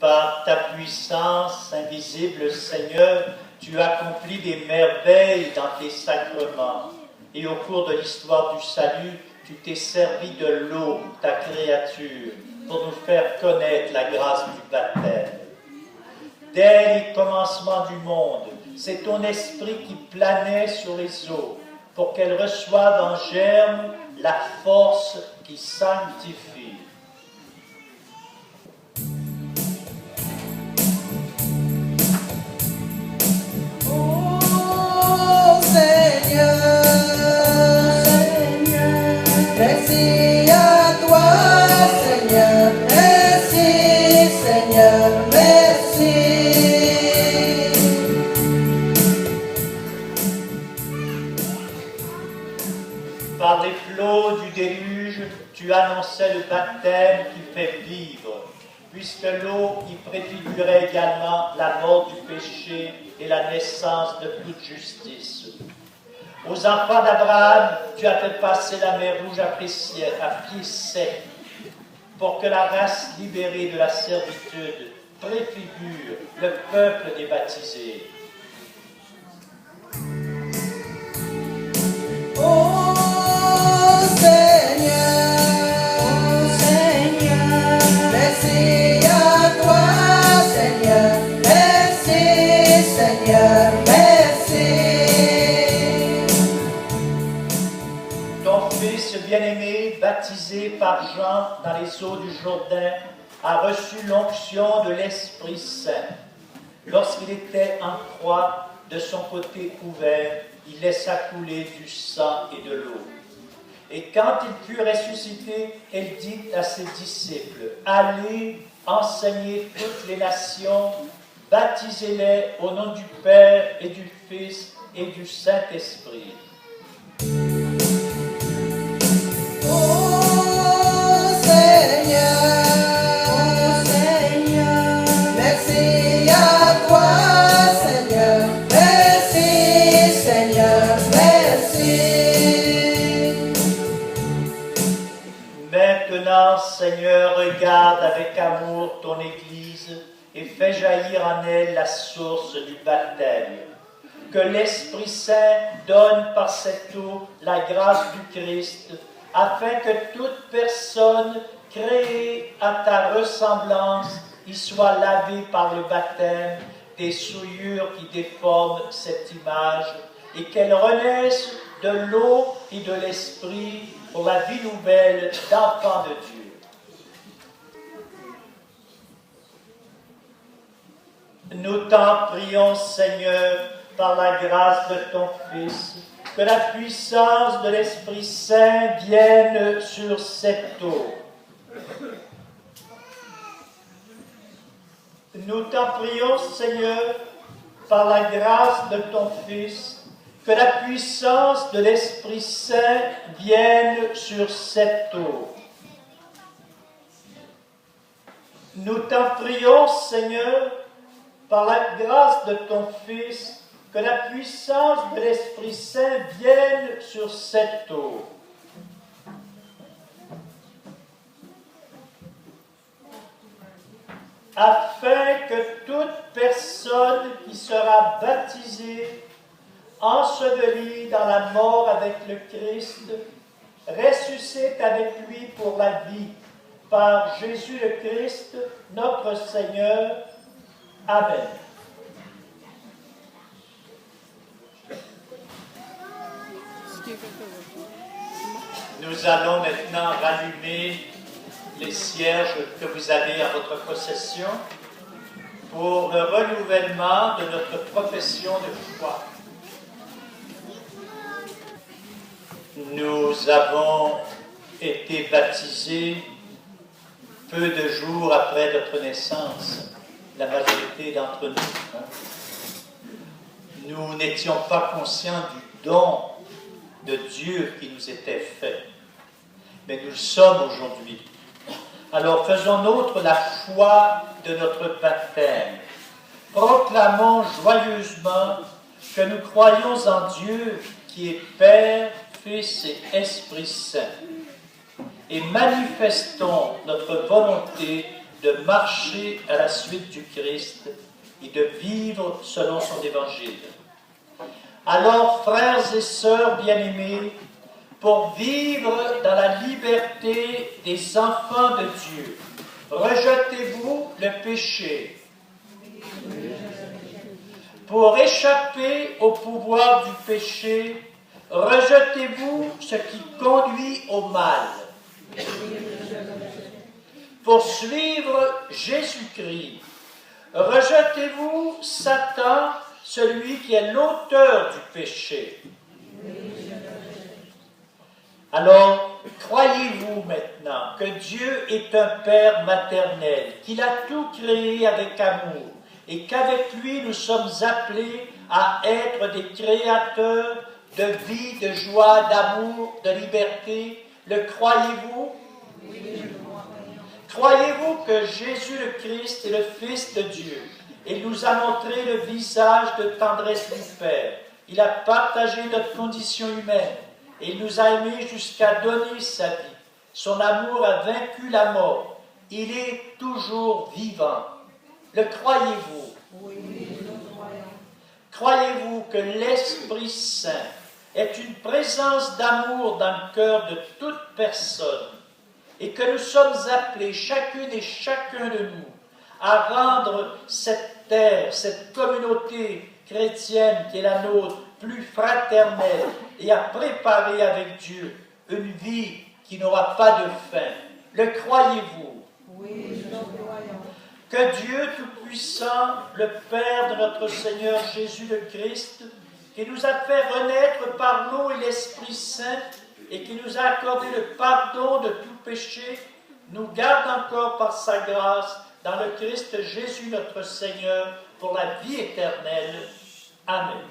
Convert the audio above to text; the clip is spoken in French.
Par ta puissance invisible, Seigneur, tu accomplis des merveilles dans tes sacrements. Et au cours de l'histoire du salut, tu t'es servi de l'eau, ta créature, pour nous faire connaître la grâce du baptême. Dès les commencements du monde, c'est ton esprit qui planait sur les eaux, pour qu'elles reçoivent en germe la force qui sanctifie. Oh Seigneur, merci à toi Seigneur, merci Seigneur, merci. Par les flots du déluge, tu annonçais le baptême qui fait vivre, puisque l'eau y préfigurait également la mort du péché et la naissance de toute justice. Aux enfants d'Abraham, tu as fait passer la mer Rouge à pied sec, pour que la race libérée de la servitude préfigure le peuple des baptisés. Oh Seigneur, merci à toi Seigneur, merci Seigneur, merci. Ton Fils bien-aimé, baptisé par Jean dans les eaux du Jourdain, a reçu l'onction de l'Esprit Saint. Lorsqu'il était en croix, de son côté ouvert, il laissa couler du sang et de l'eau. Et quand il fut ressuscité, il dit à ses disciples, « Allez, enseignez toutes les nations, baptisez-les au nom du Père et du Fils et du Saint-Esprit. » Oh Seigneur, merci à toi Seigneur, merci Seigneur, merci. Maintenant, Seigneur, regarde avec amour ton Église et fais jaillir en elle la source du baptême. Que l'Esprit Saint donne par cette eau la grâce du Christ, afin que toute personne créée à ta ressemblance y soit lavée par le baptême des souillures qui déforment cette image, et qu'elle renaisse de l'eau et de l'Esprit pour la vie nouvelle d'enfants de Dieu. Nous t'en prions, Seigneur, par la grâce de ton Fils, que la puissance de l'Esprit Saint vienne sur cette eau. Nous t'en prions, Seigneur, par la grâce de ton Fils, que la puissance de l'Esprit Saint vienne sur cette eau. Nous t'en prions, Seigneur, par la grâce de ton Fils, que la puissance de l'Esprit Saint vienne sur cette eau. Afin que toute personne qui sera baptisée, ensevelie dans la mort avec le Christ, ressuscite avec lui pour la vie, par Jésus le Christ, notre Seigneur. Amen. Nous allons maintenant rallumer les cierges que vous avez à votre possession pour le renouvellement de notre profession de foi. Nous avons été baptisés peu de jours après notre naissance, la majorité d'entre nous. Nous n'étions pas conscients du don de Dieu qui nous était fait, mais nous le sommes aujourd'hui. Alors faisons nôtre la foi de notre baptême. Proclamons joyeusement que nous croyons en Dieu qui est Père, Fils et Esprit Saint, et manifestons notre volonté de marcher à la suite du Christ et de vivre selon son évangile. Alors, frères et sœurs bien-aimés, pour vivre dans la liberté des enfants de Dieu, rejetez-vous le péché. Pour échapper au pouvoir du péché, rejetez-vous ce qui conduit au mal. Pour suivre Jésus-Christ, rejetez-vous Satan, celui qui est l'auteur du péché. Alors, croyez-vous maintenant que Dieu est un Père maternel, qu'il a tout créé avec amour, et qu'avec lui nous sommes appelés à être des créateurs de vie, de joie, d'amour, de liberté? Le croyez-vous? Croyez-vous que Jésus le Christ est le Fils de Dieu? Il nous a montré le visage de tendresse du Père. Il a partagé notre condition humaine. Et il nous a aimés jusqu'à donner sa vie. Son amour a vaincu la mort. Il est toujours vivant. Le croyez-vous? Oui, nous croyons. Croyez-vous que l'Esprit Saint est une présence d'amour dans le cœur de toute personne et que nous sommes appelés, chacune et chacun de nous, à rendre cette terre, cette communauté chrétienne qui est la nôtre, plus fraternelle et à préparer avec Dieu une vie qui n'aura pas de fin? Le croyez-vous? Oui, nous croyons. Que Dieu Tout-Puissant, le Père de notre Seigneur Jésus le Christ, qui nous a fait renaître par l'eau et l'Esprit Saint, et qui nous a accordé le pardon de tout péché, nous garde encore par sa grâce dans le Christ Jésus notre Seigneur pour la vie éternelle. Amen.